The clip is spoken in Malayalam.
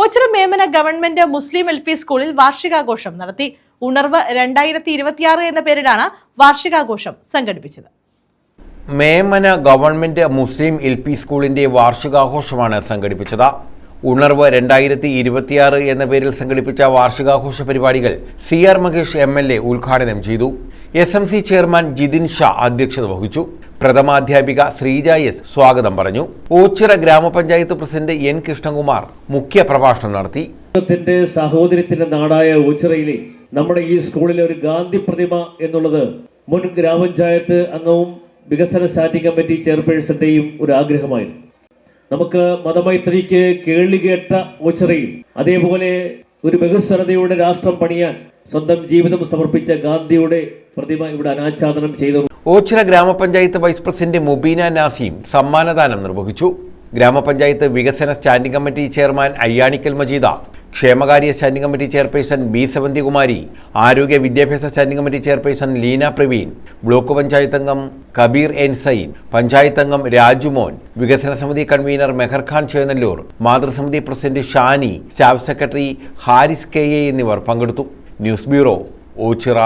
ഓച്ചിറ മേമന ഗവൺമെന്റ് മുസ്ലിം എൽ പി സ്കൂളിൽ വാർഷികാഘോഷം നടത്തി. ഉണർവ് 2026 എന്ന പേരിലാണ് വാർഷികാഘോഷം സംഘടിപ്പിച്ചത്. മേമന ഗവൺമെന്റ് മുസ്ലിം എൽ പി സ്കൂളിന്റെ വാർഷികാഘോഷമാണ് സംഘടിപ്പിച്ചത്. ഉണർവ് 2026 എന്ന പേരിൽ സംഘടിപ്പിച്ച വാർഷികാഘോഷ പരിപാടികൾ CR മഹേഷ് MLA ഉദ്ഘാടനം ചെയ്തു. SMC ചെയർമാൻ ജിതിൻ ഷാ അധ്യക്ഷത വഹിച്ചു. പ്രഥമാധ്യാപിക ശ്രീജ S സ്വാഗതം പറഞ്ഞു. ഓച്ചിറ ഗ്രാമപഞ്ചായത്ത് പ്രസിഡന്റ് N കൃഷ്ണകുമാർ മുഖ്യ പ്രഭാഷണം നടത്തി. സഹോദരത്തിന്റെ നാടായ ഓച്ചിറയിലെ നമ്മുടെ ഈ സ്കൂളിലെ ഒരു ഗാന്ധി പ്രതിമ എന്നുള്ളത് മുൻ ഗ്രാമപഞ്ചായത്ത് അംഗവും വികസന സ്റ്റാൻഡിംഗ് കമ്മിറ്റി ചെയർപേഴ്സന്റെയും ഒരു ആഗ്രഹമായിരുന്നു. നമുക്ക് മതമൈത്രിക്ക് കേളികേട്ട ഓച്ചിറയിൽ അതേപോലെ ഒരു ബഹുസ്വരതയുടെ രാഷ്ട്രം പണിയാൻ സ്വന്തം ജീവിതം സമർപ്പിച്ച ഗാന്ധിയുടെ പ്രതിമ ഇവിടെ അനാച്ഛാദനം ചെയ്തു. ഓച്ചിറ ഗ്രാമപഞ്ചായത്ത് വൈസ് പ്രസിഡന്റ് മുബീന നാസീം സമ്മാനദാനം നിർവഹിച്ചു. ഗ്രാമപഞ്ചായത്ത് വികസന standing committee chairman Ayyanikkal Majeeda, ക്ഷേമകാര്യ standing committee chairperson B Savanthikumari, ആരോഗ്യ വിദ്യാഭ്യാസ standing committee chairperson Leena Praveen, block panchayat അംഗം കബീർ N സൈൻ, പഞ്ചായത്ത് അംഗം രാജുമോൻ, വികസന സമിതി കൺവീനർ മെഹർ ഖാൻ ചേന്നല്ലൂർ, മാതൃസമിതി president Shani, staff secretary Haris KA എന്നിവർ പങ്കെടുത്തു. News bureau, Ochira.